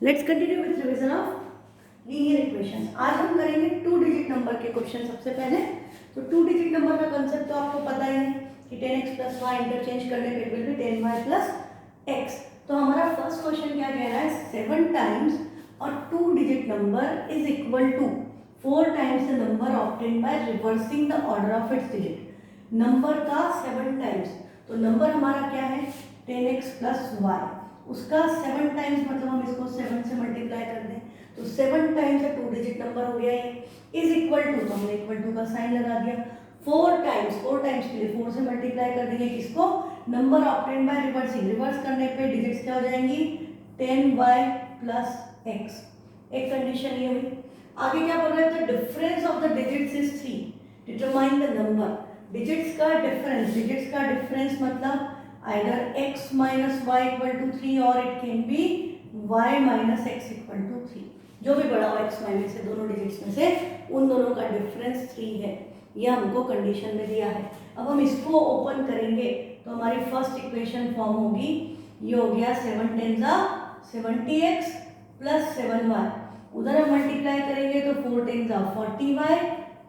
Let's continue with revision of linear equations. आज हम करेंगे 2 डिजिट नंबर के क्वेश्चन। सबसे पहले तो 2 डिजिट नंबर का कंसेप्ट तो आपको पता ही है कि 10x प्लस वाई इंटरचेंज करने पे will be 10y plus x। तो हमारा फर्स्ट क्वेश्चन क्या कह रहा है, 7 टाइम्स और 2 digit number is equal to 4 times the number obtained by reversing the order of its digit. नंबर का 7 टाइम्स, तो नंबर हमारा क्या है 10x प्लस वाई, उसका 7 टाइम्स मतलब हम इसको 7 से मल्टीप्लाई कर दें तो 7 टाइम्स का 2 डिजिट नंबर हो गया ये, इज इक्वल टू, तो हमने इक्वल टू का साइन लगा दिया। 4 टाइम्स के लिए 4 से मल्टीप्लाई कर देंगे किसको, number obtained by reversing, reverse करने पे डिजिट्स क्या हो जाएंगी 10y प्लस x। एक कंडीशन ये हुई। आगे क्या बोल रहे थे, difference of the digits is 3, determine the number. Digits का डिफरेंस मतलब either x minus y equal to 3 or it can be y minus x equal to 3। जो भी बड़ा हो x माइनस से दोनों डिजिट्स में से उन दोनों का डिफरेंस 3 है, यह हमको कंडीशन में दिया है। अब हम इसको ओपन करेंगे तो हमारी फर्स्ट इक्वेशन फॉर्म होगी, ये हो गया 7 10 70x प्लस 7y, उधर हम मल्टीप्लाई करेंगे तो 4 10 40y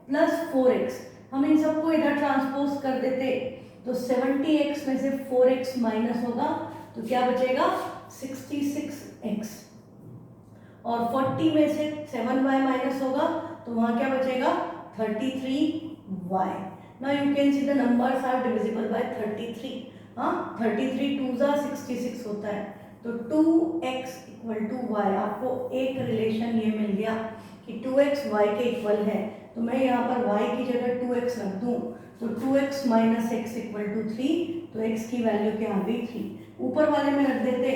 प्लस 4x। हम इन सबको इधर ट्रांसपोज कर देते तो 70x में से 4x माइनस होगा तो क्या बचेगा 66x, और 40 में से 7y माइनस होगा तो वहां क्या बचेगा 33y। Now you can see the numbers are divisible by 33। हाँ 33 2 66 होता है, तो 2x इक्वल टू y। आपको एक रिलेशन ये मिल गया कि 2x y के इक्वल है, तो मैं यहाँ पर y की जगह 2x रख दूँ तो 2x minus x equal to 3, तो x की वैल्यू क्या आ गई 3। ऊपर वाले में रख देते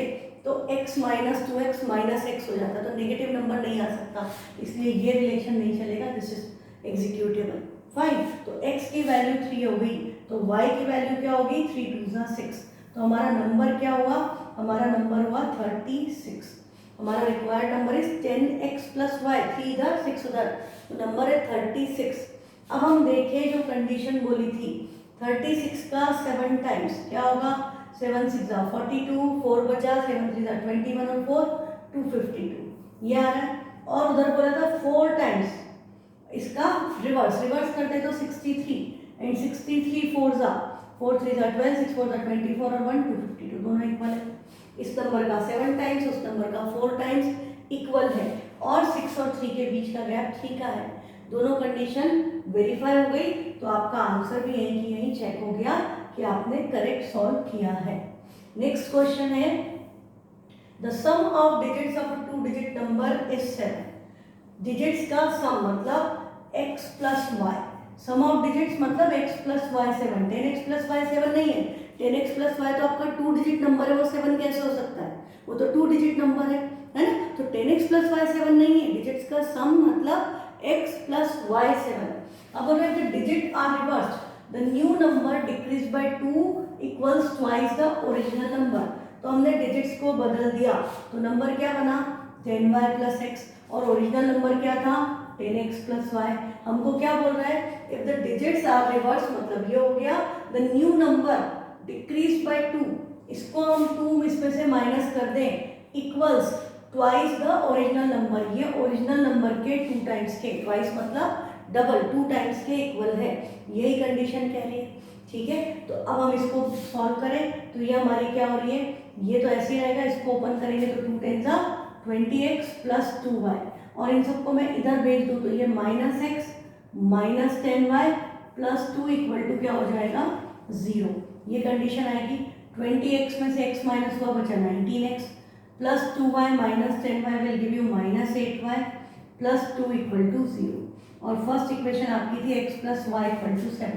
तो x minus 2x minus x हो जाता, तो नेगेटिव नंबर नहीं आ सकता, इसलिए ये रिलेशन नहीं चलेगा, दिस इज एग्जीक्यूटेबल। फाइन, तो x की वैल्यू 3 हो गई तो y की वैल्यू क्या होगी 3 2 6, तो हमारा नंबर क्या हुआ, हमारा नंबर हुआ 36। हमारा required number is 10x plus y, 3 इधर 6 उधर, तो नंबर है 36। अब हम देखें जो कंडीशन बोली थी 36 का 7 टाइम्स क्या होगा, 7 6 42, 4 बचा, 7 3 21 और 4 252, ये आ रहा है। और उधर बोला था 4 टाइम्स, इसका रिवर्स करते तो 63 एंड 63 4 4 3 12, 6 4 24 और 1 252, दोनों इक्वल है। इस नंबर का 7 टाइम्स, उस नंबर का 4 टाइम्स इक्वल है, और 6 और 3 के बीच का गैप 3 का है। दोनों कंडीशन वेरीफाई हो गई तो आपका आंसर भी यहीं की यहीं चेक हो गया कि आपने करेक्ट सॉल्व किया है। नेक्स्ट क्वेश्चन है, the sum of digits of a 2 digit number is 7। Digits का सम मतलब x plus y, sum of digits मतलब x plus y 7। 10x plus y 7 नहीं है, 10x प्लस वाई तो आपका 2 डिजिट नंबर है, वो 7 कैसे हो सकता है, वो तो 2 डिजिट नंबर है ना। तो 10x प्लस वाई 7 नहीं है, डिजिट्स का सम मतलब x plus y 7। अब अगर the digit are reversed, the new number decreased by 2 equals twice the original number। तो हमने डिजिट्स को बदल दिया तो नंबर क्या बना 10y plus x, और ओरिजिनल नंबर क्या था 10x plus y। हमको क्या बोल रहा है, if the digits are reversed मतलब ये हो गया the new number decreased by 2, इसको हम 2 इसमें से माइनस कर दें equals twice the original number, ये ओरिजिनल नंबर के 2 टाइम्स के, ट्वाइस मतलब डबल, 2 टाइम्स के इक्वल है, यही कंडीशन कह रही है। ठीक है, तो अब हम इसको सॉल्व करें तो ये हमारी क्या हो रही है, ये तो ऐसे ही रहेगा, इसको ओपन करेंगे तो 2 10 20x प्लस 2y, और इन सबको मैं इधर भेज दूँ तो ये minus x minus 10y plus 2 equal to क्या हो जाएगा 0। ये कंडीशन आएगी। 20x में से x माइनस हुआ बचा 19x plus 2y minus 10y will give you minus 8y plus 2 equal to 0। और फर्स्ट इक्वेशन आपकी थी x plus y equal to 7।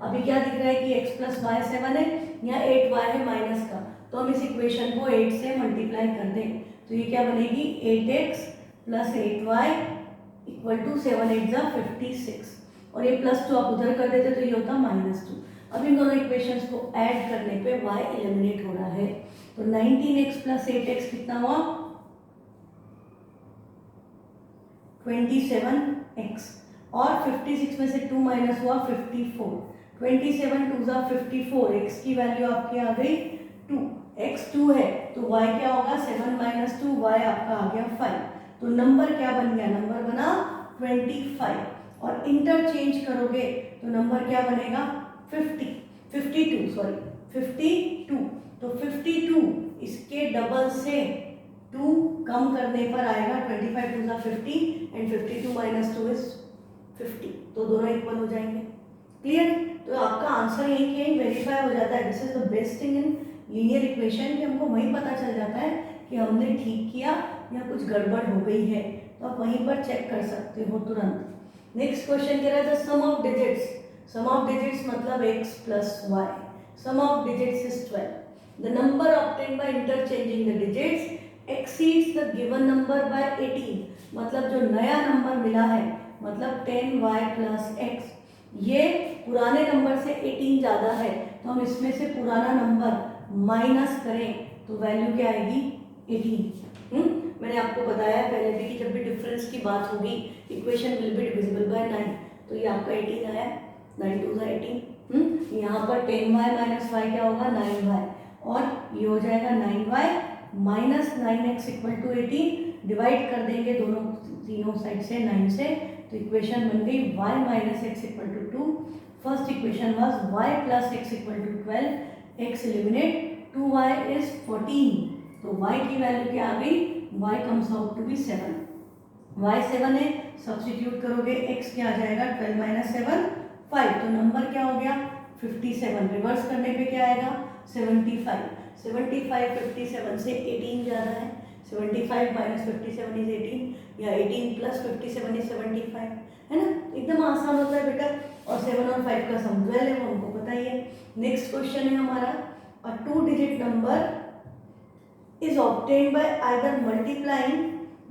अभी क्या दिख रहा है कि x प्लस वाई 7 है, यहाँ 8y है माइनस का, तो हम इस इक्वेशन को 8 से मल्टीप्लाई कर दें तो ये क्या बनेगी 8x plus 8y equal to 7 8 56, और ये प्लस 2 आप उधर कर देते तो ये होता माइनस 2। अब इन दोनों इक्वेशंस को ऐड करने पे y एलिमिनेट हो रहा है, तो 19x प्लस 8x कितना हुआ 27x, और 56 में से 2 माइनस हुआ 54, 27 2 54, x की वैल्यू आपकी आ गई 2, x 2 है तो y क्या होगा 7 माइनस 2, y आपका आ गया 5। तो नंबर क्या बन गया, नंबर बना 25 और इंटरचेंज करोगे तो नंबर क्या बनेगा 52 सॉरी 52। तो 52 इसके डबल से 2 कम करने पर आएगा 25 टू ज़ा 50 एंड 52 माइनस 2 इज 50, तो दोनों इक्वल हो जाएंगे। क्लियर? तो आपका आंसर यही कि वेरीफाई हो जाता है। This is the best thing in linear equation कि हमको वहीं पता चल जाता है कि हमने ठीक किया या कुछ गड़बड़ हो गई है, तो आप वहीं पर चेक कर सकते हो तुरंत। नेक्स्ट क्वेश्चन कह रहा है the sum of digits, sum of digits मतलब x plus y, sum of digits is 12। The number obtained by interchanging the digits exceeds the given number by 18। मतलब जो नया नंबर मिला है मतलब 10y प्लस x, ये पुराने नंबर से 18 ज़्यादा है, तो हम इसमें से पुराना नंबर माइनस करें तो वैल्यू क्या आएगी 18। मैंने आपको बताया पहले भी कि जब भी डिफरेंस की बात होगी equation will be divisible by 9, तो ये आपका 18 आया, 9 टू 18। यहाँ पर 10y माइनस वाई क्या होगा 9y, और ये हो जाएगा 9y minus 9x equal to 18। Divide कर देंगे दोनों तीनों साइड से 9 से, तो इक्वेशन बन गई y minus x equal to 2। First equation was y plus x equal to 12, x eliminate, 2y is 14, तो y की वैल्यू क्या आ गई, y comes out to be 7। y 7 है, सब्स्टिट्यूट करोगे x क्या आ जाएगा 12 माइनस 7 5, तो नंबर क्या हो गया 57। रिवर्स करने पे क्या आएगा 75। 75 57 से 18 ज़्यादा है, 75 माइनस 57 इज 18, या 18 प्लस 57 इज 75, है ना। एकदम आसान होता है बेटा, और 7 और 5 का सम 12 है, वो हमको पता ही है। नेक्स्ट क्वेश्चन है हमारा, अ 2 digit number is obtained by either multiplying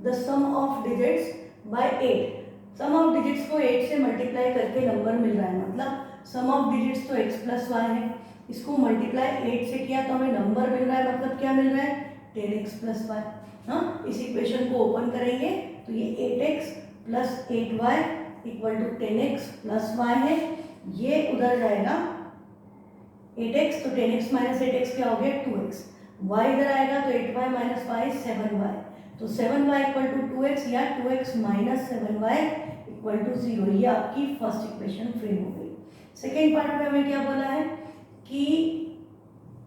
the sum of digits by 8। Sum of digits को 8 से मल्टीप्लाई करके नंबर मिल रहा है, मतलब सम ऑफ डिजिट्स तो x प्लस वाई है, इसको मल्टीप्लाई 8 से किया तो हमें नंबर मिल रहा है, मतलब क्या मिल रहा है 10x प्लस वाई। हाँ, इस इक्वेशन को ओपन करेंगे तो ये 8x plus 8y equal to 10x plus y है, ये उधर जाएगा 8x, तो 10x माइनस 8x क्या हो गया 2x, y इधर आएगा तो 8y माइनस वाई 7y, तो 7y इक्वल टू 2x या 2x minus 7y equal to 0। ये आपकी फर्स्ट इक्वेशन फ्रेम हो गई। सेकेंड पार्ट में हमें क्या बोला है कि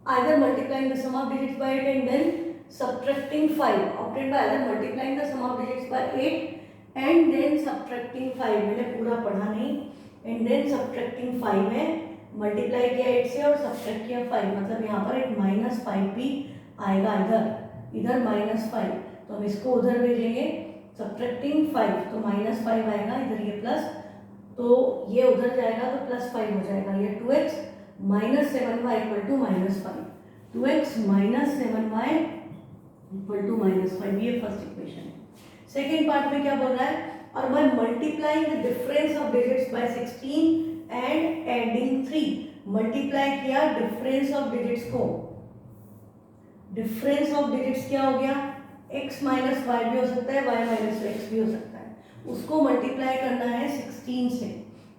either multiplying the sum of digits by 8 and then subtracting 5, obtained by either multiplying the sum of digits by 8 and then subtracting 5, मैंने पूरा पढ़ा नहीं, and then subtracting 5 है, मल्टीप्लाई किया 8 से और सब्ट्रैक्ट किया 5, मतलब यहाँ पर एक माइनस 5 भी आएगा, इधर माइनस 5, तो हम इसको उधर भेजेंगे, सब्ट्रैक्टिंग 5 तो माइनस 5 आएगा, इधर ये प्लस, तो ये उधर जाएगा तो प्लस 5 हो जाएगा, ये 2x minus 7y equal to minus 5, 2x minus 7y equal to minus 5, ये फर्स्ट इक्वेशन है। सेकेंड पार्ट में क्या बोल रहा है, और by multiplying the difference of digits by 16 and adding 3, multiply किया डिफरेंस ऑफ डिजिट्स को, डिफरेंस ऑफ डिजिट्स क्या हो गया x माइनस वाई भी हो सकता है, y माइनस एक्स भी हो सकता है, उसको मल्टीप्लाई करना है 16 से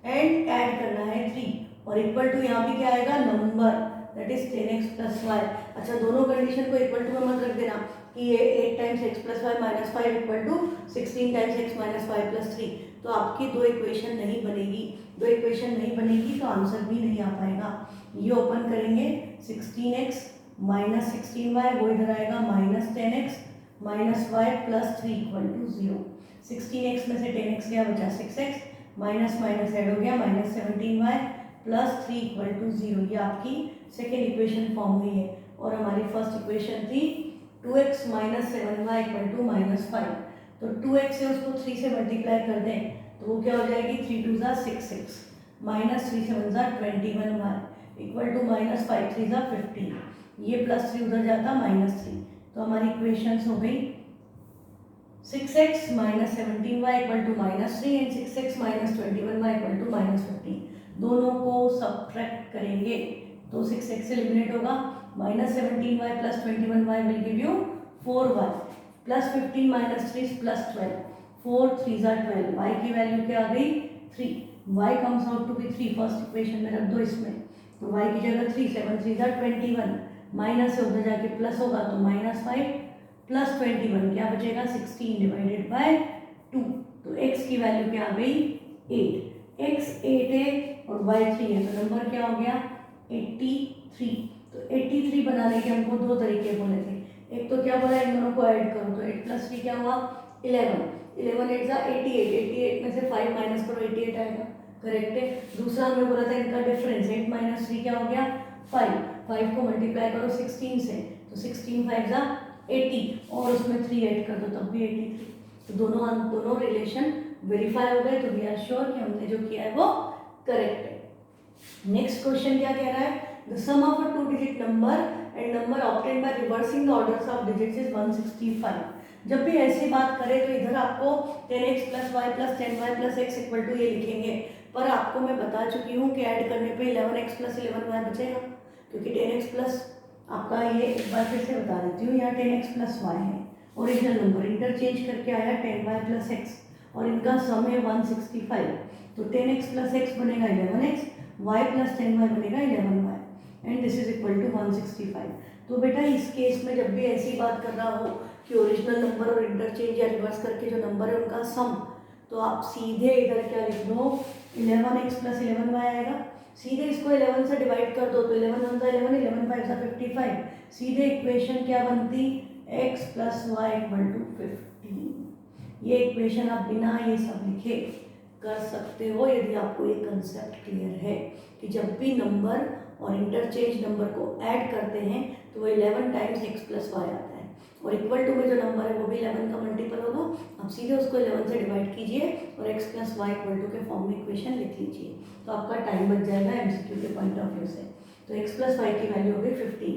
एंड ऐड करना है 3, और इक्वल टू यहाँ भी क्या आएगा number, that is 10x plus y. अच्छा, दोनों कंडीशन को इक्वल टू में मत रख देना कि ये 8 times x plus y minus 5 equal to 16 times x minus 5 plus 3, तो आपकी दो इक्वेशन नहीं बनेगी, दो इक्वेशन नहीं बनेगी तो आंसर भी नहीं आ पाएगा। ये ओपन करेंगे 16x माइनस 16y, वो इधर आएगा minus 10x minus y plus 3 equal to 0। 16x में से 10x गया बचा 6x, माइनस माइनस ऐड हो गया minus 17y plus 3 equal to 0। ये आपकी सेकेंड इक्वेशन फॉर्म हुई है, और हमारी फर्स्ट इक्वेशन थी 2x minus 7y equal to minus 5, तो 2x से उसको 3 से मल्टीप्लाई कर दें तो वो क्या हो जाएगी 3 टू ज़ा 6x माइनस 3 7 ज़ा 21y इक्वल टू माइनस 5 3 ज़ा 15, ये प्लस 3 उधर जाता माइनस 3, तो हमारी इक्वेशंस हो गई 6x minus 17y equal to minus 3 and 6x minus 21y equal to minus 15। दोनों को सब्ट्रैक्ट करेंगे तो 6x से एलिमिनेट होगा, minus 17y plus 21y will give you 4y plus 15 minus 3 plus 12, 4 3 ज़ा 12, y की वैल्यू क्या आ गई 3, y comes out to be 3, first equation में रख दो इसमें, तो y की जगह 3, 7 3 ज़ा 21, माइनस से उधर जाके प्लस होगा तो -5 प्लस 21 क्या बचेगा 16 डिवाइडेड बाय 2। तो x की वैल्यू क्या आ गई 8, x 8 है और y 3 है तो नंबर क्या हो गया 83। तो 83 बनाने के हमको दो तरीके बोले थे, एक तो क्या बोला इन दोनों को ऐड करो तो 8 + 3 क्या हुआ 11, 11 8 जा 88, 88 में से 5 माइनस करो 88 आएगा, करेक्ट है। दूसरा हमने बोला था इनका डिफरेंस 8 - 3 क्या हो गया 5, 5 को मल्टीप्लाई करो 16 से तो 16 5 जा 80 और उसमें 3 ऐड कर दो तब भी 83। तो दोनों रिलेशन वेरीफाई हो गए, तो वी आर श्योर कि हमने जो किया है वो करेक्ट है। नेक्स्ट क्वेश्चन क्या कह रहा है, the sum of a 2 digit number and number obtained by reversing the orders of digits is 165। जब भी ऐसी बात करें तो इधर आपको 10x + y + 10y + x = ये लिखेंगे, पर आपको मैं बता चुकी हूँ कि ऐड करने पे 11x + 11y बचेगा, क्योंकि 10x प्लस आपका ये एक बार फिर से बता देती हूँ, यहाँ 10x + y है ओरिजिनल नंबर, इंटरचेंज करके आया 10y + x और इनका सम है 165। तो 10x + x बनेगा 11x, y + 10y बनेगा 11y and this is equal to 165। तो बेटा इस केस में जब भी ऐसी बात कर रहा हो कि ओरिजिनल नंबर और इंटरचेंज या रिवर्स करके जो नंबर है उनका सम, तो आप सीधे इधर क्या लिख दो 11x + 11y आएगा, सीधे इसको 11 से डिवाइड कर दो तो 11 1 11, 11 5 55, सीधे इक्वेशन क्या बनती x + y = 15। ये इक्वेशन आप बिना ये सब लिखे कर सकते हो यदि आपको ये कंसेप्ट क्लियर है कि जब भी नंबर और इंटरचेंज नंबर को ऐड करते हैं तो वो 11 टाइम्स x + y आता है और इक्वल टू में जो नंबर है वो भी 11 का मल्टीपल होगा, आप सीधे उसको 11 से डिवाइड कीजिए और x + y = के फॉर्म में इक्वेशन लिख लीजिए, तो आपका टाइम बच जाएगा एमसीक्यू के पॉइंट ऑफ व्यू से। तो x + y की वैल्यू हो गई 15।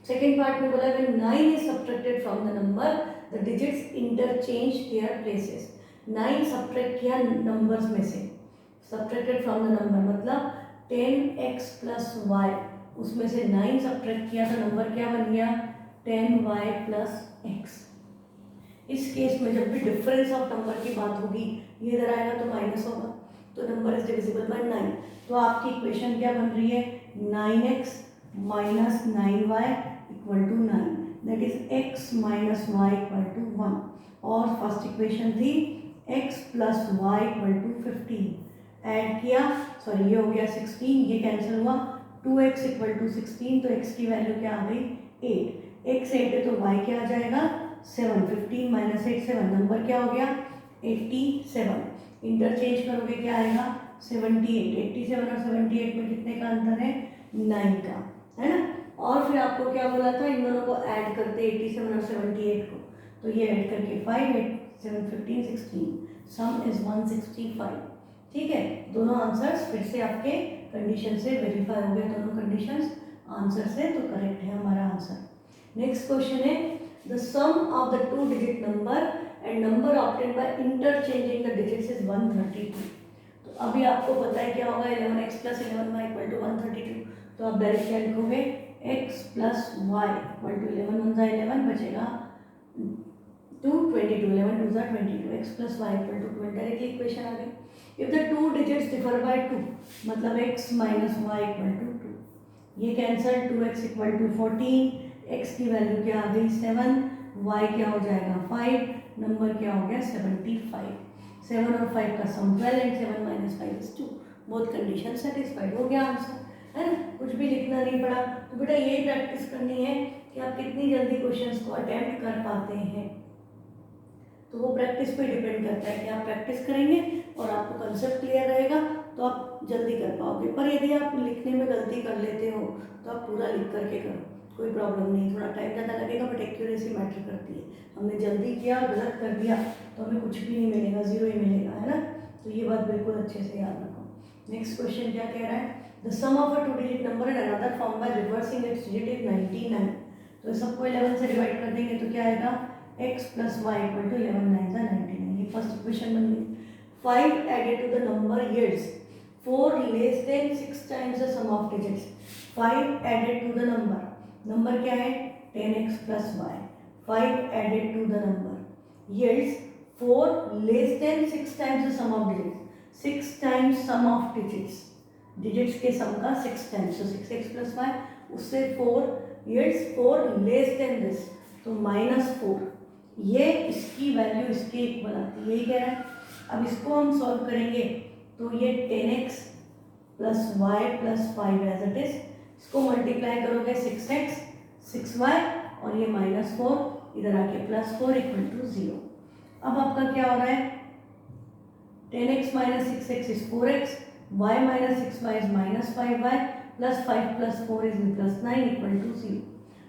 सेकेंड पार्ट में बोला when 9 is subtracted from the number the digits interchange their places. 9 subtract किया नंबर्स में से, सब्ट्रैक्टेड फ्रॉम द नंबर मतलब 10x + y, उसमें से 9 सब्ट्रैक्ट किया तो नंबर क्या बन गया 10y + x। इस केस में जब भी डिफरेंस ऑफ नंबर की बात होगी ये इधर आएगा तो माइनस होगा, तो नंबर इज डिविजिबल बाय 9। तो आपकी इक्वेशन क्या बन रही है 9x - 9y = 9, that is x - y = 1। और फर्स्ट इक्वेशन थी x + y = 15, ऐड किया सॉरी ये हो गया 16, ये कैंसिल हुआ 2x = 16, तो x की वैल्यू क्या आ गई 8, x 8 है तो y क्या आ जाएगा 7, 15 - 8 7, नंबर क्या हो गया 87। इंटरचेंज करोगे क्या आएगा 78, 87 और 78 में कितने का अंतर है 9 का, है ना। और फिर आपको क्या बोला था इन दोनों को ऐड करते 87 और 78 को, तो ये ऐड करके 5 8 7 15 16, सम इज 165। ठीक है, दोनों आंसर्स फिर से आपके कंडीशन से वेरीफाई हो गए, दोनों कंडीशंस आंसर से, तो करेक्ट है हमारा आंसर। नेक्स्ट क्वेश्चन है the sum of the 2 digit number and number obtained by interchanging the digits is 132। तो अभी आपको पता है क्या होगा 11x + 11y = 132, तो आप डायरेक्ट क्या लिखोगे x + y = 11 1 11 बचेगा 2 22, 11 2 22, x + y = 12, डायरेक्टली इक्वेशन आ गई। If the 2 digits differ by 2 मतलब x - y = 2, ये कैंसल 2x = 14, x की वैल्यू क्या आ गई 7, y क्या हो जाएगा 5, नंबर क्या हो गया 75। 7 और 5 का सम 12 and 7 - 5 is 2, both condition satisfied, हो गया आंसर, है ना। कुछ भी लिखना नहीं पड़ा, तो बेटा यही प्रैक्टिस करनी है कि आप कितनी जल्दी क्वेश्चंस को अटेम्प्ट कर पाते हैं, तो वो प्रैक्टिस पे डिपेंड करता है कि आप प्रैक्टिस करेंगे और आपको कंसेप्ट क्लियर रहेगा तो आप जल्दी कर पाओगे। पर यदि आप लिखने में गलती कर लेते हो तो आप पूरा लिख करके करो, कोई प्रॉब्लम नहीं, थोड़ा टाइम ज़्यादा लगेगा बट एक्यूरेसी मैटर करती है। हमने जल्दी किया और गलत कर दिया तो हमें कुछ भी नहीं मिलेगा, 0 ही मिलेगा, है ना। तो ये बात बिल्कुल अच्छे से याद रखो। नेक्स्ट क्वेश्चन क्या कह रहा है the sum of a 2 digit number and another form by reversing its digit is 99। तो सबको 11 से डिवाइड कर देंगे तो क्या आएगा x + y = 11 9 99, ये फर्स्ट इक्वेशन बन गई। 5 added to the number yields 4 less than 6 times the sum of digits। 5 added to the number क्या है 10x + y, 5 added to the number yields 4 less than 6 times the sum of digits, 6 times sum of digits, digits के सम का 6 times, तो 6x + y उससे 4 yields 4 less than this, तो -4 ये इसकी value इसके इक्वल आती है, यही कह रहा है। अब इसको हम सॉल्व करेंगे तो ये 10x plus y plus 5 as it is, इसको मल्टीप्लाई करोगे 6x 6y और ये -4 इधर आके +4 इक्वल टू 0। अब आपका क्या हो रहा है, 10x minus 6x is 4x, y minus 6y is -5y, plus 5 plus 4 is plus 9 equal to 0।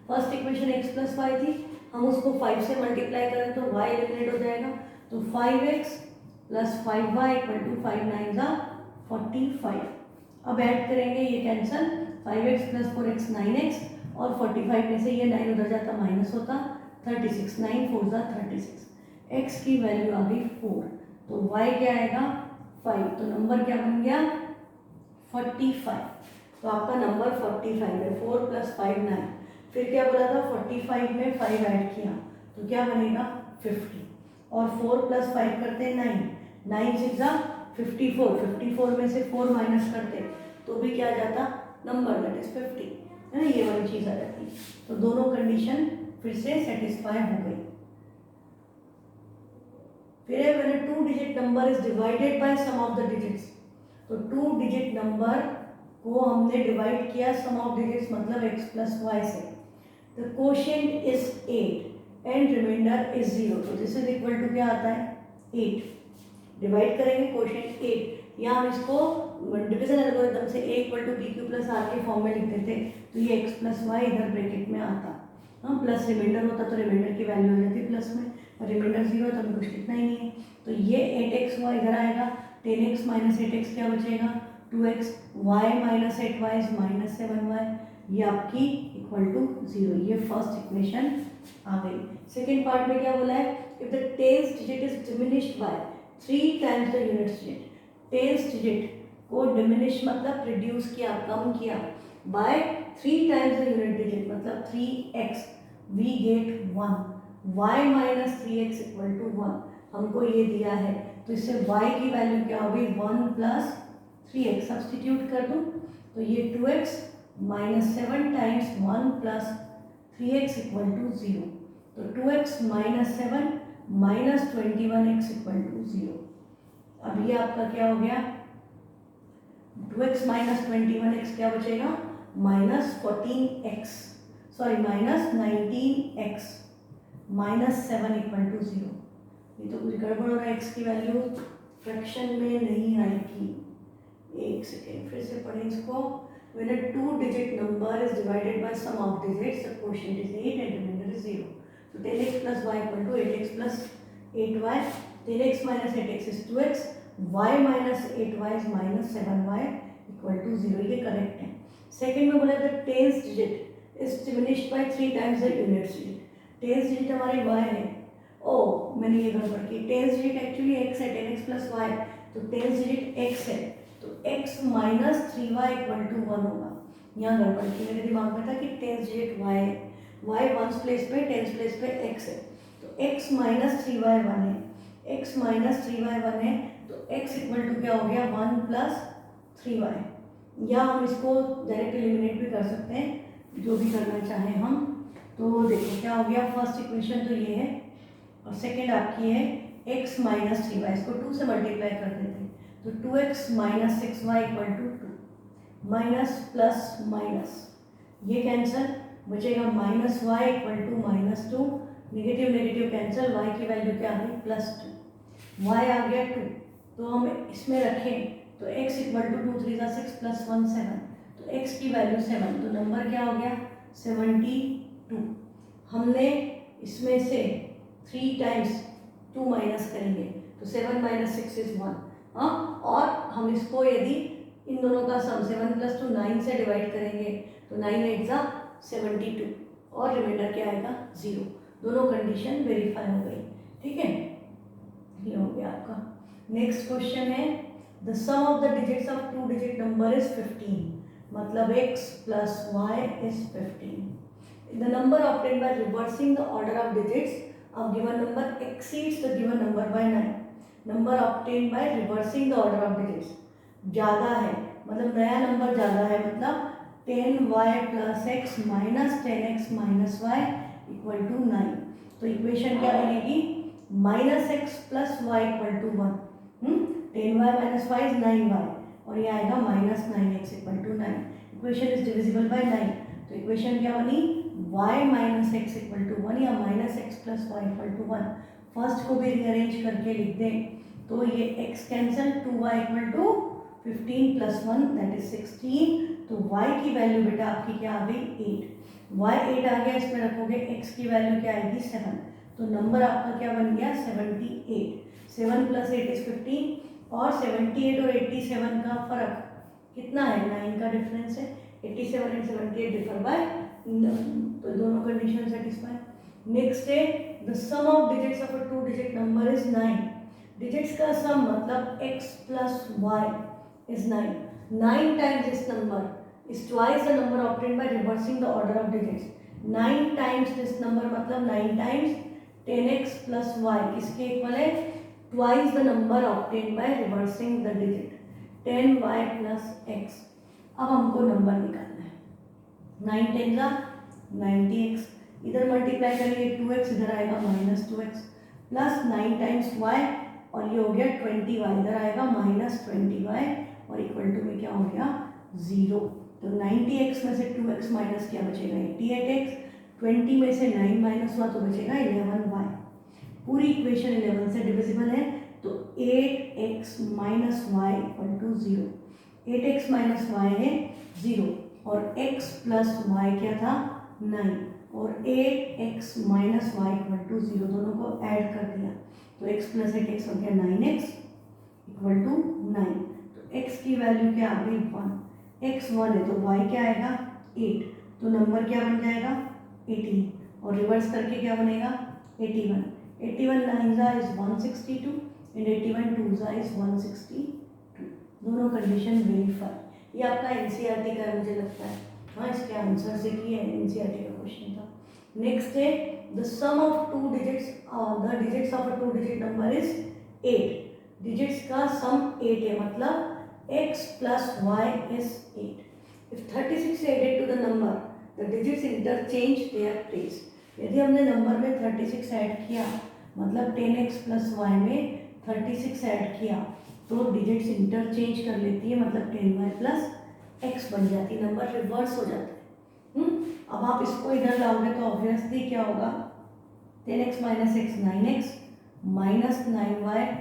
First equation x plus y थी, हम उसको 5 से मल्टीप्लाई करें तो y एलिमिनेट हो जाएगा, तो 5x plus 5y equal to 5 9 जा 45। अब ऐड करेंगे, ये cancel, 5x plus 4x 9x और 45 में से ये 9 उधर जाता माइनस होता 36, 9 4 जा 36, x की वैल्यू आ गई 4, तो y क्या आएगा 5, तो नंबर क्या बन गया 45। तो आपका नंबर 45 है, 4 + 5 9, फिर क्या बोला था 45 में 5 ऐड किया तो क्या बनेगा 50, और 4 + 5 करते हैं 9, 9 6 जा 54, 54 में से 4 माइनस करते तो भी क्या जाता नंबर दैट इज 50, है ना, ये वाली चीज़ आ जाती। तो दोनों कंडीशन फिर से सेटिस्फाई हो गई। फिर है when a 2 digit number is divided by sum of the digits, तो 2 डिजिट नंबर को हमने डिवाइड किया सम ऑफ डिजिट्स मतलब x + y से, the quotient is 8 and remainder is 0, तो दिस इज इक्वल टू क्या आता है 8, डिवाइड करेंगे कोशेंट 8, या हम इसको डिवीजन एल्गोरिथम से a = pq + r के फॉर्म में लिखते थे, तो ये x + y इधर ब्रैकेट में आता, हाँ, प्लस रिमाइंडर होता तो रिमाइंडर की वैल्यू हो जाती प्लस में, रिमाइंडर 0 है तो हमें कुछ लिखना ही नहीं है, तो ये 8xy इधर आएगा, 10x - 8x क्या बचेगा 2x, y - 8y is -7y, ये आपकी इक्वल टू 0, ये फर्स्ट इक्वेशन आ गई। सेकेंड पार्ट में क्या बोला है, if the tens digit is diminished by 3 times the unit digit, tens digit को डिमिनिश मतलब रिड्यूस किया, कम किया, by 3 times the unit digit मतलब 3x, we get 1, y - 3x equal to 1, हमको ये दिया है, तो इससे y की वैल्यू क्या होगी 1 + 3x, सब्सटीट्यूट कर दूँ तो ये 2x - 7 times 1 + 3x equal to 0, तो 2x - 7 - 21x इक्वल टू 0। अब ये आपका क्या हो गया 2x - 21x क्या बचेगा -14x, sorry -19x -7 equal to 0। ये तो कुछ गड़बड़ हो रहा है, x की वैल्यू फ्रैक्शन में नहीं आएगी, एक सेकेंड फिर से पढ़ें इसको। When a 2-digit number is divided by sum of digits, the quotient is 8 and remainder is 0. So 10x plus y equal to 8x plus 8y. 10x minus 8x is 2x. y minus 8y is minus 7y equal to 0. ये correct है। Second में बोला था tens digit is diminished by 3 times the unit digit. Tens digit हमारे y है, ओ मैंने ये गड़बड़ की, टेंस डिजिट एक्चुअली x है, 10x plus y, तो टेंस डिजिट x है, तो x - 3y इक्वल टू 1 होगा। यहाँ गड़बड़ की, मेरे दिमाग में था कि टेंस डिजिट y है, y वंस प्लेस पे टेंस प्लेस पे x है, तो x - 3y 1 है, x - 3y 1 है, तो x इक्वल टू क्या हो गया 1 + 3y, या हम इसको डायरेक्ट एलिमिनेट भी कर सकते हैं, जो भी करना चाहें हम। तो देखो क्या हो गया, फर्स्ट इक्वेशन तो ये है और सेकेंड आपकी है x - 3y, इसको 2 से मल्टीप्लाई कर देते हैं, तो 2x - 6y equal to 2, minus plus minus ये कैंसिल, बचेगा -y equal to -2, negative negative cancel, y की वैल्यू क्या आ गई +2, y आ गया 2, तो हम इसमें रखें तो x इक्वल टू 2 3 = 6 + 1 7, तो x की वैल्यू 7, तो नंबर क्या हो गया 72। हमने इसमें से 3 टाइम्स 2 माइनस करेंगे तो 7 - 6 is 1, हाँ, और हम इसको यदि इन दोनों का सम 7 + 2 9 से डिवाइड करेंगे तो 9 8 = 72 और रिमाइंडर क्या आएगा 0, दोनों कंडीशन वेरीफाई हो गई, ठीक है, ये हो गया आपका। नेक्स्ट क्वेश्चन है the sum of the digits of 2 digit number is 15, मतलब x + y is 15. The number obtained by reversing the order of digits of given number exceeds the given number by 9. Number obtain by reversing the order of digits ज़्यादा है, मतलब नया number ज़्यादा है, मतलब 10y plus x minus 10x minus y equal to 9। तो equation क्या बनेगी, minus x plus y equal to 1, 10y minus y is 9y, और ये आएगा minus 9x equal to 9। Equation is divisible by 9। तो इक्वेशन क्या बनी, y minus x equal to 1 या minus x plus y equal to 1। First को भी rearrange करके लिख दें तो ये x cancel, 2y equal to 15 plus 1 that is 16। तो y की वैल्यू बेटा आपकी क्या आ गई, 8। y 8 आ गया, इसमें रखोगे x की वैल्यू क्या आएगी, 7। तो नंबर आपका क्या बन गया, 78। 7 प्लस 8 इज 15, और 78 और 87 का फर्क कितना है, 9 का डिफरेंस है। 87 एंड 78 डिफर बाय, तो दोनों कंडीशन सेटिस्फाई। नेक्स्ट है the sum of digits of a 2 digit number is 9। Digits का सम मतलब x plus y is 9। 9 times this number is twice the number obtained by reversing the order of digits. 9 times this number मतलब 9 times 10x plus y किसके equal है, twice the number obtained by reversing the digit 10y plus x। अब हमको number निकालना है, 9 10 का 90x, इधर multiply करेंगे 2x, इधर आएगा minus 2x plus 9 times y, और ये हो गया 20y, इधर आएगा माइनस 20y, और इक्वल टू में क्या हो गया 0। तो 90x में से 2x माइनस क्या बचेगा 88x, 20 में से 9 माइनस हुआ तो बचेगा 11y। पूरी इक्वेशन 11 से डिविजिबल है, तो 8x minus y equal to 0। 8x minus y है 0, और x प्लस वाई क्या था 9, और 8x minus y equal to 0, दोनों को ऐड कर दिया तो x प्लस 8x हो गया 9x इक्वल टू 9। तो x की वैल्यू क्या आ गई 1, x 1 है तो y क्या आएगा 8, तो नंबर क्या बन जाएगा 18, और रिवर्स करके क्या बनेगा 81। 81 9 इज 162 एंड 81 2 इज 162। दोनों कंडीशन वेरीफाई। ये आपका एनसीईआरटी का मुझे लगता है, हाँ इसके आंसर से किए एनसीईआरटी का क्वेश्चन था। नेक्स्ट है the sum of 2 digits, the digits of a 2 digit number is 8। Digits का सम 8 है, मतलब x plus y is 8. If 36 is added to the number, the digits interchange their place. यदि हमने number में 36 add किया, मतलब 10x plus y में 36 add किया, तो डिजिट्स इंटरचेंज कर लेती है, मतलब 10y plus x बन जाती है, नंबर रिवर्स हो जाता है। अब आप इसको इधर लाओगे तो ऑब्वियसली क्या होगा, 10x minus x 9x minus 9y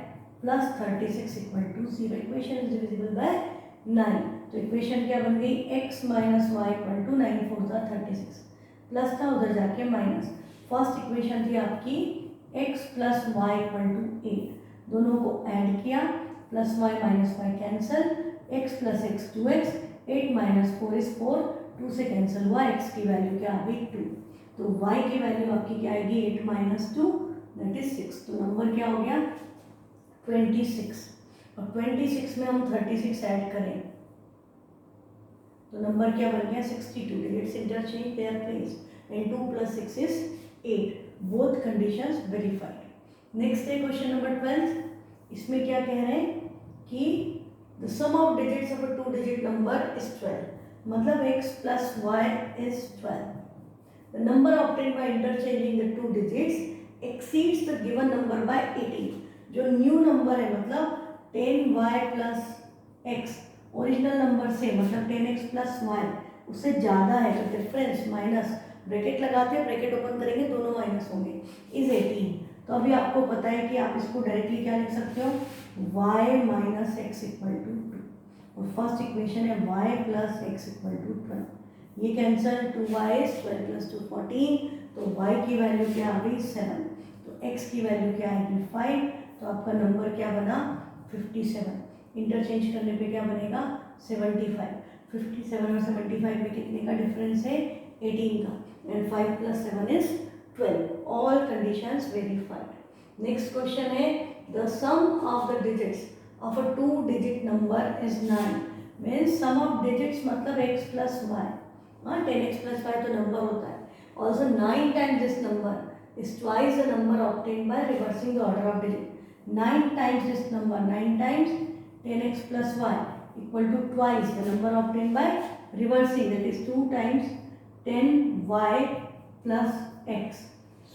plus 36 equal to 0। Equation is divisible by 9। तो इक्वेशन क्या बन गई, x minus y equal to 9 4 36, plus था उधर जाके माइनस। फर्स्ट इक्वेशन थी आपकी x plus y equal to 8, दोनों को ऐड किया, plus y minus y cancel, x plus x 2x, 8 minus 4 is 4, 2 से कैंसिल हुआ, x की वैल्यू क्या आ गई 2। तो y की वैल्यू आपकी क्या आएगी 8 माइनस 2 दैट इज 6। तो नंबर क्या हो गया 26, और 26 में हम 36 ऐड करें तो नंबर क्या बन गया 62। Digits interchange their place and 2 plus 6 is 8, both conditions verified. Next है क्वेश्चन नंबर 12। इसमें क्या कह रहे हैं कि the sum of digits of a 2 digit number is 12, मतलब x plus y is 12। The number obtained by interchanging the 2 digits exceeds the given number by 18। जो new number है मतलब 10y plus x original number से, मतलब 10x plus Y उससे ज़्यादा है, तो डिफरेंस माइनस, ब्रैकेट लगाते हैं, ब्रैकेट ओपन करेंगे दोनों माइनस होंगे, इज 18। तो अभी आपको पता है कि आप इसको डायरेक्टली क्या लिख सकते हो, y minus x equal to 2, और फर्स्ट इक्वेशन है y plus x equal to 12। ये कैंसिल, 2y इज 12 प्लस 2 14, तो y की वैल्यू क्या आ गई 7, तो x की वैल्यू क्या आएगी 5, तो आपका नंबर क्या बना 57। इंटरचेंज करने पे क्या बनेगा 75। 57 और 75 में कितने का डिफरेंस है 18 का, and 5 plus 7 is 12। All conditions verified. Next question है the sum of the digits of a 2 digit number is 9। Means sum of digits मतलब x प्लस वाई, हाँ 10x प्लस वाई तो नंबर होता है। Also 9 times this number is twice the number obtained by reversing the order of digit. 9 times this number, 9 times 10x plus y equal to twice the number obtained by reversing, that is 2 times 10y plus x।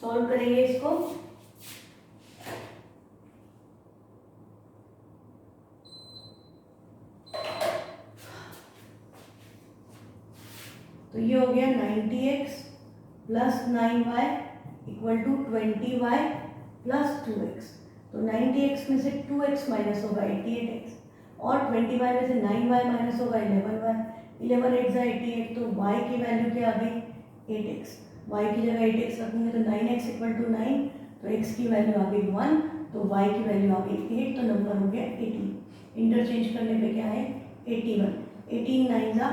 Solve करेंगे इसको। तो ये हो गया 90x plus 9y equal to 20y plus 2x। तो 90x में से 2x minus होगा 88x, और 20y में से 9y माइनस होगा 11y। 11 8 जा 88, तो y की वैल्यू क्या आ गई 8x। y की जगह 8x रखेंगे तो 9x इक्वल टू 9, तो x की वैल्यू आ गई 1, तो y की वैल्यू आ गई 8, तो नंबर हो गया 18। इंटरचेंज करने पे क्या है 81। 18 9 जा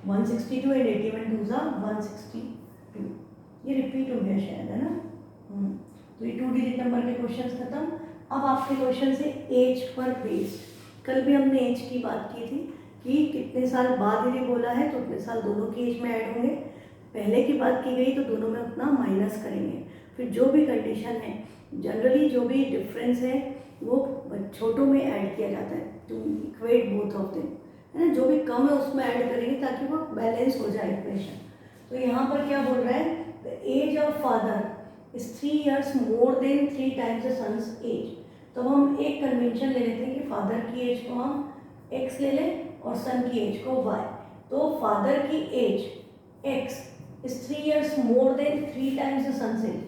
162 एंड 81 2 जा 162। ये रिपीट हो गया शायद, है ना। तो ये 2 डिजिट नंबर के क्वेश्चंस खत्म। अब आपके क्वेश्चन से एज पर बेस्ड, कल भी हमने एज की बात की थी कि कितने साल बाद इन्हें बोला है तो उतने साल दोनों की एज में ऐड होंगे। पहले की बात की गई तो दोनों में उतना माइनस करेंगे। फिर जो भी कंडीशन है, जनरली जो भी डिफरेंस है वो छोटों में ऐड किया जाता है to equate both of them, है ना। जो भी कम है उसमें ऐड करेंगे ताकि वो बैलेंस हो जाए इक्वेशन। तो यहाँ पर क्या बोल रहा है, the age of father is 3 years more than 3 times the sons age. तो हम एक कन्वेंशन ले लेते हैं कि फादर की एज को हम x ले लें और सन की एज को y। तो फादर की age x is 3 years more than 3 times the sons age.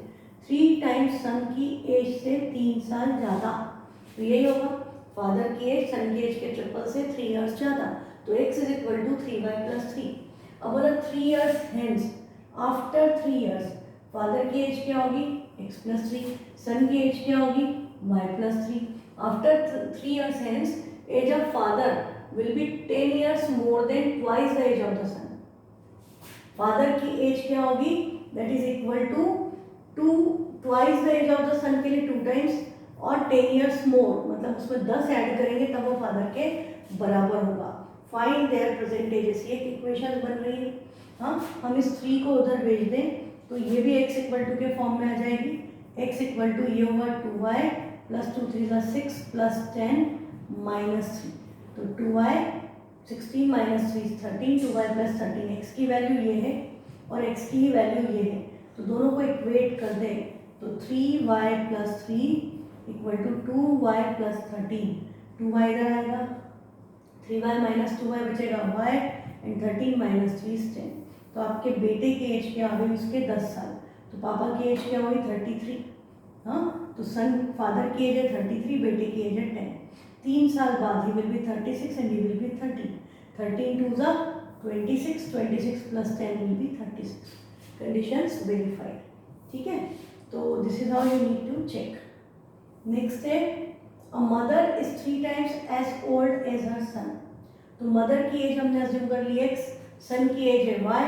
3 times son की एज से 3 साल ज़्यादा, तो यही होगा फादर की एज सन की एज के ट्रिपल से 3 years ज़्यादा, तो x इज इक्वल टू 3y प्लस 3। अब बोला 3 years hence, after 3 years father की एज क्या होगी x प्लस 3, सन की एज क्या होगी y plus 3। After 3 years hence age of father will be 10 years more than twice the age of the son. Father की age क्या होगी, that is equal to 2 twice the age of the son के लिए 2 times, और 10 years मोर मतलब उसमें 10 add करेंगे तब वो फादर के बराबर होगा। फाइंड देयर प्रेजेंट एजेस, ये इक्वेशन बन रही है। हाँ, हम इस 3 को उधर भेज दें तो ये भी x इक्वल टू के फॉर्म में आ जाएगी। x इक्वल टू ये होगा 2y प्लस 2 3 जा 6 प्लस 10 माइनस 3, तो 2y 16 minus 3 13, 2y plus 13। x की वैल्यू ये है और x की ही वैल्यू ये है, तो दोनों को इक्वेट कर दें तो 3y plus 3 equal to 2y plus 13। 2y इधर आएगा, 3y माइनस 2y बचेगा y, एंड 13 माइनस 3 is 10। तो आपके बेटे की एज क्या हो गई, उसके 10 साल, तो पापा की एज क्या हुई 33। हाँ, तो सन फादर की एज है 33, बेटे की एज है 10। 3 साल बाद he will be 36 and he will be 30। 13 2 जा 26, 26 plus 10 will be 36। Conditions verified, ठीक है। तो this is how you need to check. Next है, a mother is 3 times as old as her son. तो मदर की एज हमने assume कर ली x, सन की एज है y,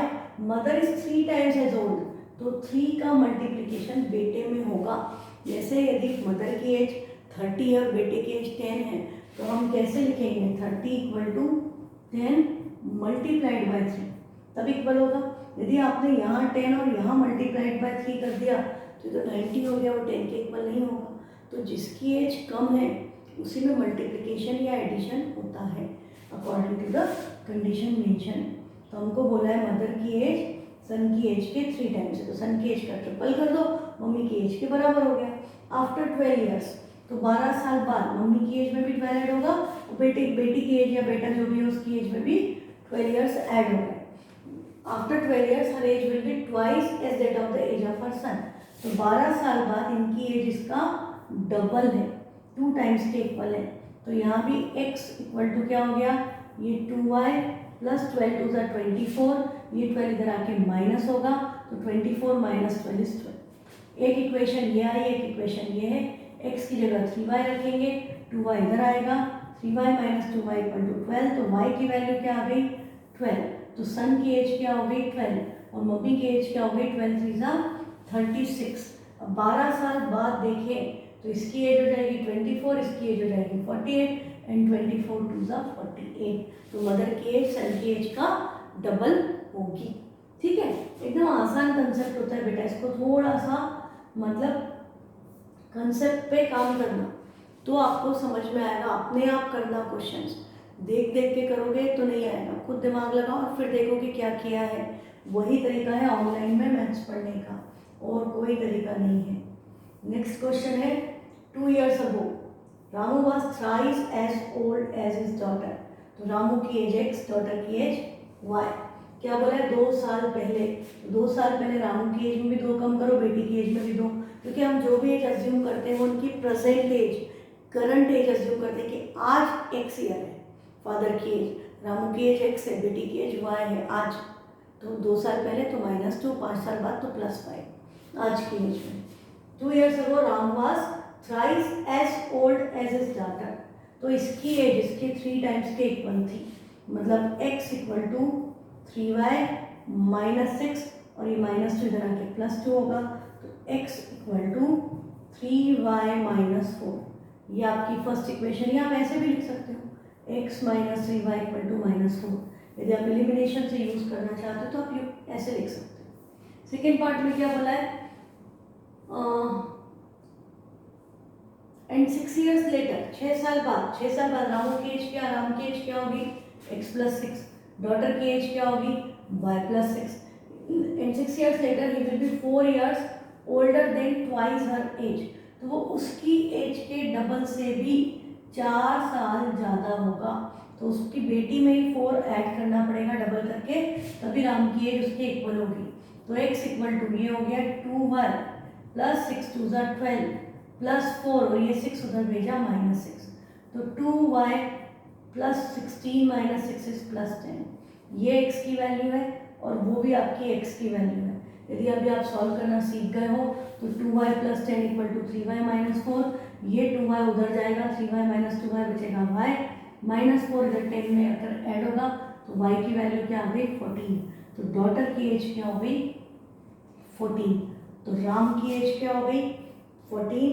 mother is 3 times as old, तो 3 का मल्टीप्लिकेशन बेटे में होगा। जैसे यदि मदर की एज 30 है और बेटे की एज 10 है, तो हम कैसे लिखेंगे 30 इक्वल टू 10 मल्टीप्लाइड बाय 3, तब इक्वल होगा। यदि आपने यहाँ 10 और यहाँ मल्टीप्लाइड बाय 3 कर दिया तो 90 हो गया, वो 10 के इक्वल नहीं होगा। तो जिसकी एज कम है उसी में मल्टीप्लिकेशन या एडिशन होता है according to the condition mention. तो हमको बोला है मदर की एज सन की एज के 3 times है, तो सन की एज का ट्रिपल कर दो, मम्मी की एज के बराबर हो गया। आफ्टर 12 years, तो 12 साल बाद मम्मी की एज में भी 12 ऐड होगा, और बेटी की एज या बेटा जो भी है उसकी एज में भी 12 years ऐड होगा। After 12 years her age will be twice age that of the age of her son. तो 12 साल बाद इनकी एज इसका डबल है, 2 times के इक्वल है। तो यहाँ भी x इक्वल टू क्या हो गया, ये 2y प्लस 12 2 24, ये 12 इधर आके माइनस होगा, तो 24 माइनस 12 इज 12। एक इक्वेशन ये आई, एक इक्वेशन ये है। x की जगह 3y रखेंगे, 2y इधर आएगा, 3y minus 2y equal to 12, तो y की वैल्यू क्या आ गई 12। तो सन की एज क्या हो गई 12, और मम्मी की एज क्या हो गई 12 3 जा 36। अब 12 साल बाद देखें तो इसकी एज हो जाएगी 24, इसकी एज हो जाएगी 48, एंड 24 2 जा 48। तो मदर की एज सन की एज का डबल होगी, ठीक है। एकदम आसान कंसेप्ट होता है बेटा, इसको थोड़ा सा मतलब कंसेप्ट पे काम करना तो आपको समझ में आएगा, अपने आप करना क्वेश्चंस। देख देख के करोगे तो नहीं आएगा, खुद दिमाग लगाओ और फिर देखोगे क्या किया है। वही तरीका है ऑनलाइन में मैथ्स पढ़ने का, और कोई तरीका नहीं है। नेक्स्ट क्वेश्चन है 2 years ago Ramu was thrice as old as his daughter। तो रामू की एज x, डॉटर की एज y। क्या बोला है 2 साल पहले, 2 साल पहले रामू की एज में भी 2 कम करो, बेटी की एज में भी 2, क्योंकि हम जो भी एज अज्यूम करते हैं वो उनकी present age, current age assume करते हैं कि आज x ईयर है। फादर की एज, रामू की एज x है, बेटी की एज y है आज, तो 2 साल पहले तो -2, 5 साल बाद तो +5 आज की एज में। 2 years ago Ram was thrice as old as his daughter। तो इसकी एज इसके 3 टाइम्स के इक्वल थी, मतलब x = 3y -6 और ये -2 इधर आके +2 होगा, तो x = 3y - 4। ये आपकी फर्स्ट इक्वेशन, या आप ऐसे भी लिख सकते हो x - 3y = -4। यदि आप एलिमिनेशन से यूज करना चाहते हो तो आप ऐसे लिख सकते हो। सेकेंड पार्ट में क्या बोला है, एंड 6 years later 6 साल बाद रामू की एज क्या, राम की एज क्या होगी x + 6, डॉटर की एज क्या होगी y + 6। And 6 years later he will be 4 years older than twice her age। तो वो उसकी एज के डबल से भी 4 साल ज़्यादा होगा, तो उसकी बेटी में ही 4 ऐड करना पड़ेगा डबल करके, तभी राम की एज उसके इक्वल होगी। तो x = ये हो गया 2y + 6 2 = 12 +4 और ये 6 उधर भेजा -6, तो 2y + 16 - 6 = +10। ये x की वैल्यू है और वो भी आपकी x की वैल्यू है। यदि अभी आप सॉल्व करना सीख गए हो तो 2y + 10 = 3y - 4, ये 2y उधर जाएगा, 3y - 2y बचेगा y -4 इधर 10 में अगर ऐड होगा तो y की वैल्यू क्या आ गई 14। तो डॉटर की एज क्या हो गई 14, तो राम की एज क्या हो गई 14,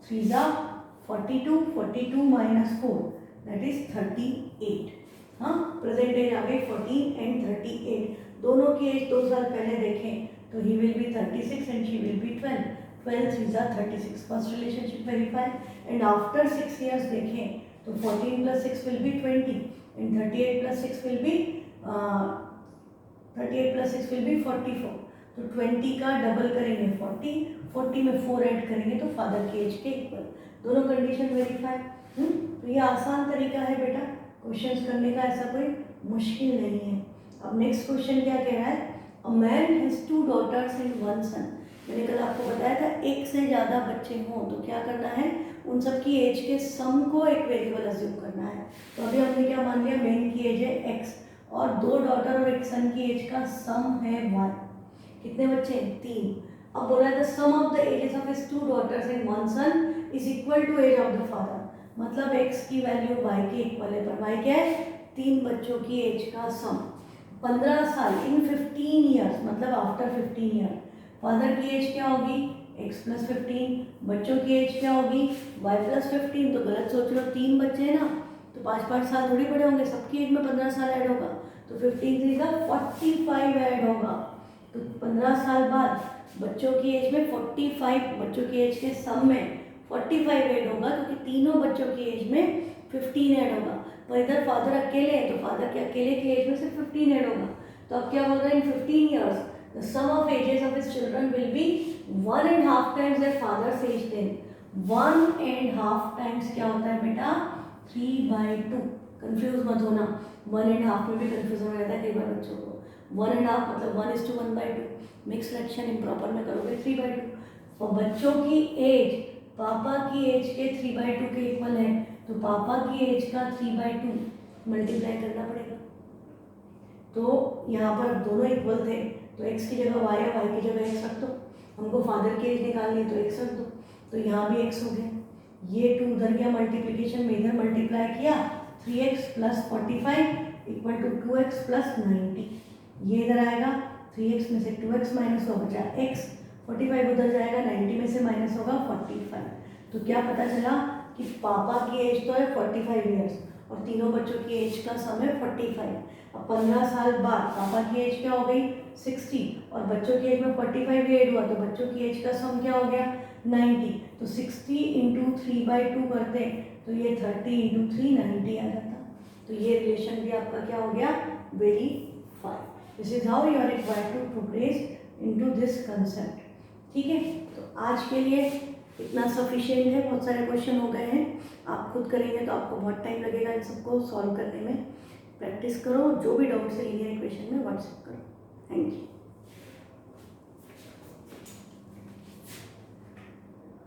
3 = 42, 42 - 4 दैट इज 38। हाँ, प्रेजेंट एज आ गई 14 एंड 38। दोनों की एज 2 साल पहले देखें तो ही will be 36 and she will be 12, 12 3 = 36। First relationship verify. And after 6 years देखें तो 14 + 6 will be 20 and 38 + 6 will be 44। तो 20 का डबल करेंगे 40, 40 में 4 ऐड करेंगे तो फादर की एज के इक्वल। दोनों कंडीशन वेरीफाई। तो ये आसान तरीका है बेटा क्वेश्चंस करने का, ऐसा कोई मुश्किल नहीं है। अब नेक्स्ट क्वेश्चन क्या कह रहा है, a man has 2 daughters and 1 son। मैंने कल आपको बताया था एक से ज़्यादा बच्चे हों तो क्या करना है, उन सब की एज के सम को एक वेरिएबल अज्यूम करना है। तो अभी हमने क्या मान लिया, मैन की एज है x और 2 डॉटर और 1 सन की एज का सम है 1। कितने बच्चे हैं 3। अब बोला the sum of the ages of his 2 daughters and 1 son is equal to age of the father. मतलब x की वैल्यू y के इक्वल है, पर y क्या है 3 बच्चों की एज का सम। 15 साल इन 15 years मतलब आफ्टर 15 year फादर की एज क्या होगी x + 15, बच्चों की एज क्या होगी y + 15। तो गलत सोच रहे हो, 3 बच्चे हैं ना तो 5-5 साल थोड़ी बड़े होंगे, सबकी एज में 15 साल ऐड होगा, तो 15 3 = 45 ऐड होगा। तो 15 साल बाद बच्चों की एज में 45, बच्चों की एज के सम में 45 ऐड होगा, क्योंकि तीनों बच्चों की एज में 15 ऐड होगा। पर इधर फादर अकेले हैं तो फादर के अकेले की एज में सिर्फ 15 ऐड होगा। तो अब क्या बोल रहे हैं, इन 15 years the sum of ages of his children will be 1.5 times their father's age then। 1.5 times क्या होता है बेटा 3/2। कंफ्यूज मत होना, 1.5 में भी कंफ्यूजन हो जाता है कई बार बच्चों को। 1.5 मतलब 1:1/2। मिक्स फ्रैक्शन इम्प्रॉपर में करोगे 3/2। और बच्चों की एज पापा की एज के 3/2 के इक्वल है, तो पापा की एज का 3/2 मल्टीप्लाई करना पड़ेगा। तो यहाँ पर दोनों इक्वल थे तो x की जगह y है, y की जगह x रख दो। हमको फादर की एज निकालनी है तो x रख दो, तो यहाँ भी x हो गया। ये 2 उधर गया मल्टीप्लिकेशन में, इधर मल्टीप्लाई किया 3x + 45 = 2x + 90। ये इधर आएगा 3x में से 2x माइनस होगा बचा x, 45 उधर जाएगा 90 में से माइनस होगा 45। तो क्या पता चला कि पापा की एज तो है 45 ईयर्स और तीनों बच्चों की एज का सम है 45। अब 15 साल बाद पापा की एज क्या हो गई 60 और बच्चों की एज में 45 ऐड हुआ, तो बच्चों की एज का सम क्या हो गया 90। तो 60 × 3/2 करते तो ये 30 × 3 90 आ जाता। तो ये रिलेशन भी आपका क्या हो गया, verify. This is how you are required to progress into this concept. ठीक है, तो आज के लिए इतना सफिशिएंट है, बहुत सारे क्वेश्चन हो गए हैं। आप खुद करेंगे तो आपको बहुत टाइम लगेगा इन सबको सॉल्व करने में। प्रैक्टिस करो, जो भी डाउट्स है लीनियर इक्वेशन में व्हाट्सएप करो। Thank you.